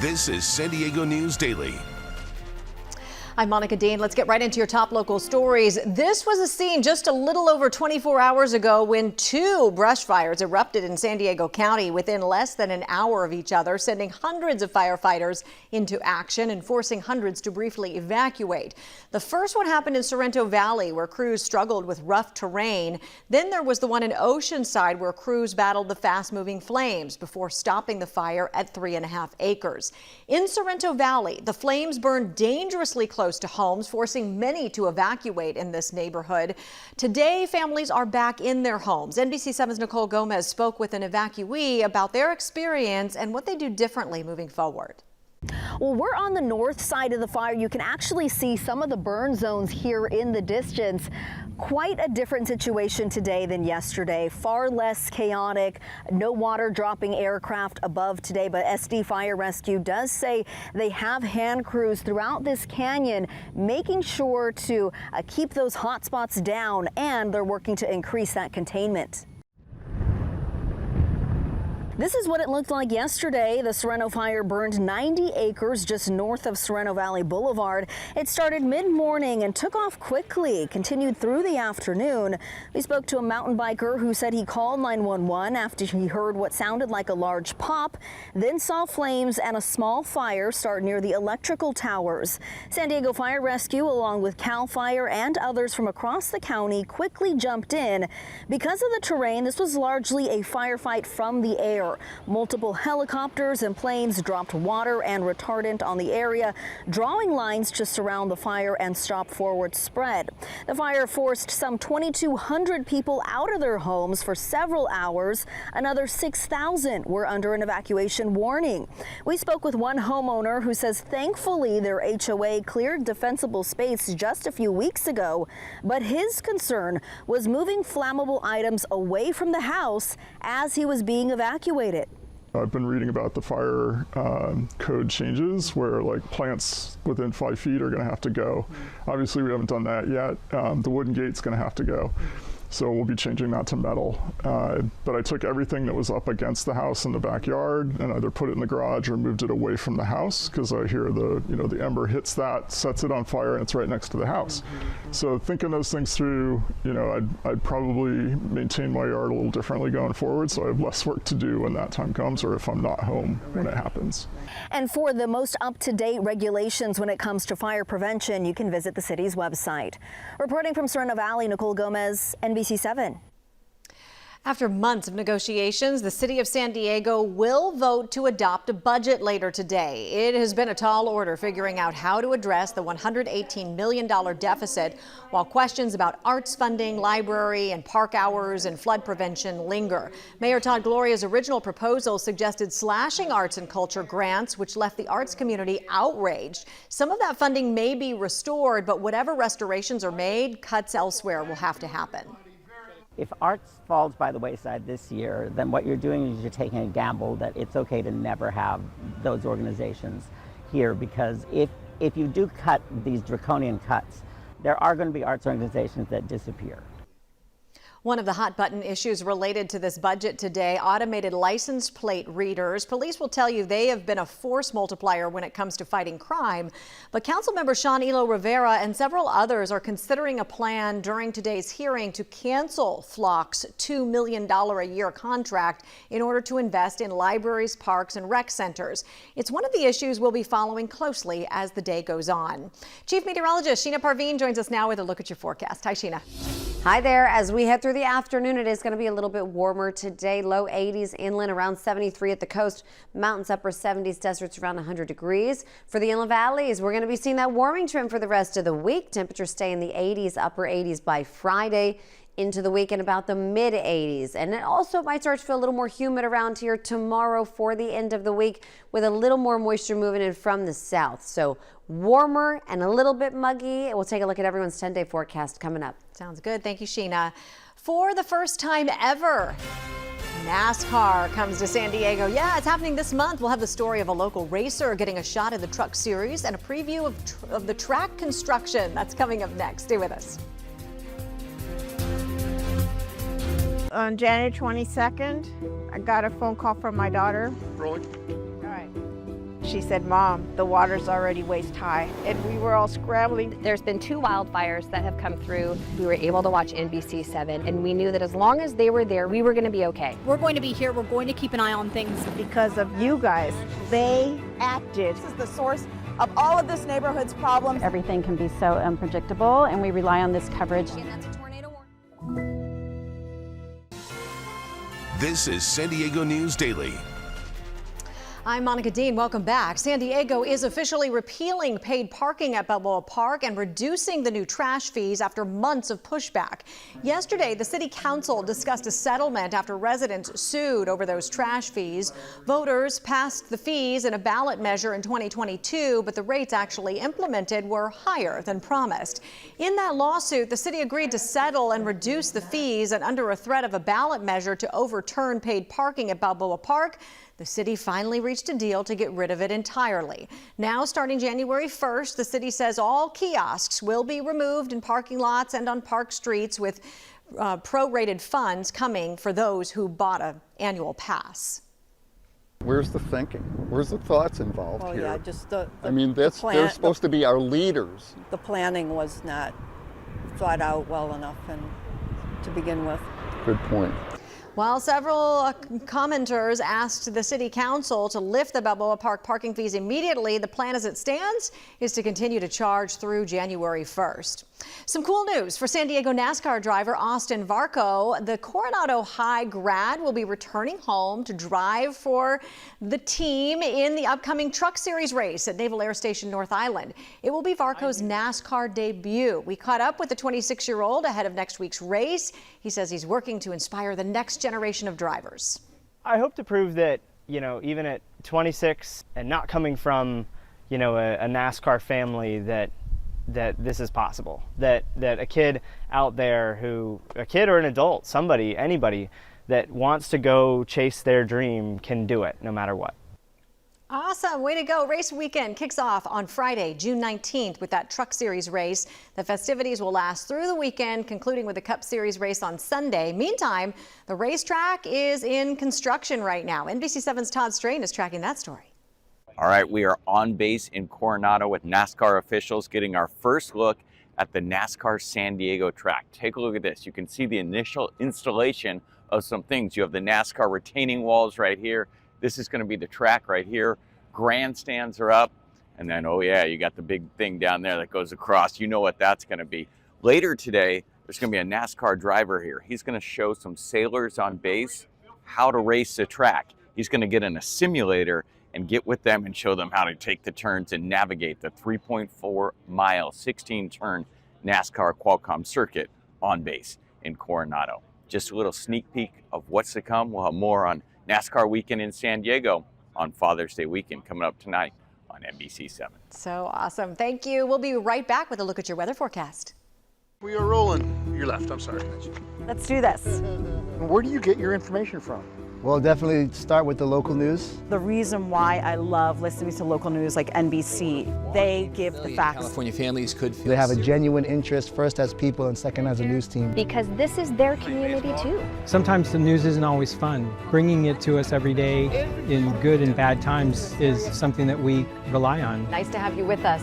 This is San Diego News Daily. I'm Monica Dean. Let's get right into your top local stories. This was a scene just a little over 24 hours ago when two brush fires erupted in San Diego County within less than an hour of each other, sending hundreds of firefighters into action and forcing hundreds to briefly evacuate. The first one happened in Sorrento Valley, where crews struggled with rough terrain. Then there was the one in Oceanside, where crews battled the fast-moving flames before stopping the fire at 3.5 acres. In Sorrento Valley, the flames burned dangerously close to homes, forcing many to evacuate in this neighborhood. Today, families are back in their homes. NBC 7's Nicole Gomez spoke with an evacuee about their experience and what they do differently moving forward. Well, we're on the north side of the fire. You can actually see some of the burn zones here in the distance. Quite a different situation today than yesterday. Far less chaotic, no water dropping aircraft above today, but SD Fire Rescue does say they have hand crews throughout this canyon making sure to keep those hot spots down, and they're working to increase that containment. This is what it looked like yesterday. The Sorrento Fire burned 90 acres just north of Sorrento Valley Boulevard. It started mid-morning and took off quickly, continued through the afternoon. We spoke to a mountain biker who said he called 911 after he heard what sounded like a large pop, then saw flames and a small fire start near the electrical towers. San Diego Fire Rescue, along with CAL FIRE and others from across the county, quickly jumped in. Because of the terrain, this was largely a firefight from the air. Multiple helicopters and planes dropped water and retardant on the area, drawing lines to surround the fire and stop forward spread. The fire forced some 2,200 people out of their homes for several hours. Another 6,000 were under an evacuation warning. We spoke with one homeowner who says thankfully their HOA cleared defensible space just a few weeks ago, but his concern was moving flammable items away from the house as he was being evacuated. I've been reading about the fire code changes where like plants within 5 feet are going to have to go. Obviously we haven't done that yet. The wooden gate's going to have to go. So we'll be changing that to metal. But I took everything that was up against the house in the backyard and either put it in the garage or moved it away from the house, because I hear the ember hits that, sets it on fire, and it's right next to the house. So thinking those things through, I'd probably maintain my yard a little differently going forward, so I have less work to do when that time comes, or if I'm not home when it happens. And for the most up-to-date regulations when it comes to fire prevention, you can visit the city's website. Reporting from Sorrento Valley, Nicole Gomez, NBC 7. After months of negotiations, the city of San Diego will vote to adopt a budget later today. It has been a tall order figuring out how to address the $118 million deficit, while questions about arts funding, library and park hours and flood prevention linger. Mayor Todd Gloria's original proposal suggested slashing arts and culture grants, which left the arts community outraged. Some of that funding may be restored, but whatever restorations are made, cuts elsewhere will have to happen. If arts falls by the wayside this year, then what you're doing is you're taking a gamble that it's okay to never have those organizations here, because if you do cut these draconian cuts, there are going to be arts organizations that disappear. One of the hot button issues related to this budget today, automated license plate readers. Police will tell you they have been a force multiplier when it comes to fighting crime. But Councilmember Sean Elo Rivera and several others are considering a plan during today's hearing to cancel Flock's $2 million a year contract in order to invest in libraries, parks, and rec centers. It's one of the issues we'll be following closely as the day goes on. Chief Meteorologist Sheena Parveen joins us now with a look at your forecast. Hi, Sheena. Hi there. As we head through the afternoon, it is going to be a little bit warmer today. Low 80s inland, around 73 at the coast. Mountains upper 70s, deserts around 100 degrees. For the inland valleys, we're going to be seeing that warming trend for the rest of the week. Temperatures stay in the 80s, upper 80s by Friday. Into the weekend about the mid 80s, and it also might start to feel a little more humid around here tomorrow for the end of the week, with a little more moisture moving in from the south. So warmer and a little bit muggy. We'll take a look at everyone's 10-day forecast coming up. Sounds good. Thank you, Sheena. For the first time ever, NASCAR comes to San Diego. Yeah, it's happening this month. We'll have the story of a local racer getting a shot in the Truck Series and a preview of the track construction. That's coming up next. Stay with us. On January 22nd, I got a phone call from my daughter. Rolling. All right. She said, Mom, the water's already waist high. And we were all scrambling. There's been 2 wildfires that have come through. We were able to watch NBC 7, and we knew that as long as they were there, we were going to be okay. We're going to be here. We're going to keep an eye on things. Because of you guys, they acted. This is the source of all of this neighborhood's problems. Everything can be so unpredictable, and we rely on this coverage. And that's a tornado warning. This is San Diego News Daily. I'm Monica Dean. Welcome back. San Diego is officially repealing paid parking at Balboa Park and reducing the new trash fees after months of pushback. Yesterday, the city council discussed a settlement after residents sued over those trash fees. Voters passed the fees in a ballot measure in 2022, but the rates actually implemented were higher than promised. In that lawsuit, the city agreed to settle and reduce the fees, and under a threat of a ballot measure to overturn paid parking at Balboa Park, the city finally reached a deal to get rid of it entirely. Now, starting January 1st, the city says all kiosks will be removed in parking lots and on park streets, with prorated funds coming for those who bought an annual pass. Where's the thinking? Where's the thoughts involved here? Yeah, just they're supposed to be our leaders. The planning was not thought out well enough and to begin with. Good point. While several commenters asked the city council to lift the Balboa Park parking fees immediately, the plan as it stands is to continue to charge through January 1st. Some cool news for San Diego NASCAR driver Austin Varco. The Coronado High grad will be returning home to drive for the team in the upcoming Truck Series race at Naval Air Station North Island. It will be Varco's NASCAR debut. We caught up with the 26-year-old ahead of next week's race. He says he's working to inspire the next generation of drivers. I hope to prove that, even at 26 and not coming from, a NASCAR family, that this is possible, that a kid out there a kid or an adult, anybody that wants to go chase their dream can do it no matter what. Awesome. Way to go. Race weekend kicks off on Friday, June 19th with that Truck Series race. The festivities will last through the weekend, concluding with the Cup Series race on Sunday. Meantime, the racetrack is in construction right now. NBC7's Todd Strain is tracking that story. All right, we are on base in Coronado with NASCAR officials getting our first look at the NASCAR San Diego track. Take a look at this. You can see the initial installation of some things. You have the NASCAR retaining walls right here. This is going to be the track right here. Grandstands are up. And then, oh yeah, you got the big thing down there that goes across. You know what that's going to be. Later today, there's going to be a NASCAR driver here. He's going to show some sailors on base how to race the track. He's going to get in a simulator and get with them and show them how to take the turns and navigate the 3.4 mile, 16 turn NASCAR Qualcomm circuit on base in Coronado. Just a little sneak peek of what's to come. We'll have more on NASCAR weekend in San Diego on Father's Day weekend coming up tonight on NBC7. So awesome. Thank you. We'll be right back with a look at your weather forecast. We are rolling. You're left. I'm sorry. Let's do this. Where do you get your information from? Well, definitely start with the local news. The reason why I love listening to local news like NBC, they give the facts. California families could feel they have a genuine interest, first as people and second as a news team. Because this is their community too. Sometimes the news isn't always fun. Bringing it to us every day in good and bad times is something that we rely on. Nice to have you with us.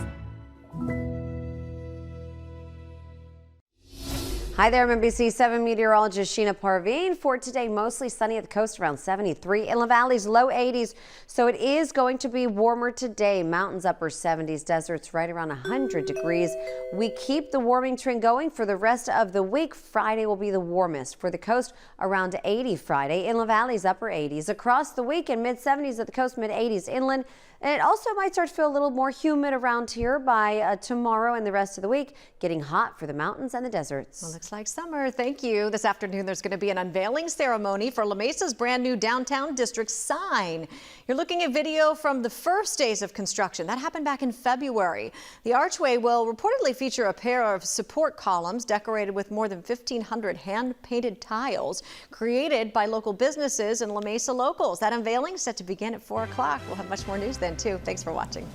Hi there, I'm NBC7 meteorologist Sheena Parveen. For today, mostly sunny at the coast, around 73. In the valleys, low 80s. So it is going to be warmer today. Mountains, upper 70s. Deserts, right around 100 degrees. We keep the warming trend going for the rest of the week. Friday will be the warmest. For the coast, around 80 Friday. In the valleys, upper 80s. Across the weekend, mid 70s at the coast, mid 80s inland. And it also might start to feel a little more humid around here by tomorrow and the rest of the week. Getting hot for the mountains and the deserts. Well, looks like summer. Thank you. This afternoon, there's going to be an unveiling ceremony for La Mesa's brand new downtown district sign. You're looking at video from the first days of construction. That happened back in February. The archway will reportedly feature a pair of support columns decorated with more than 1,500 hand-painted tiles created by local businesses and La Mesa locals. That unveiling is set to begin at 4 o'clock. We'll have much more news then, too. Thanks for watching.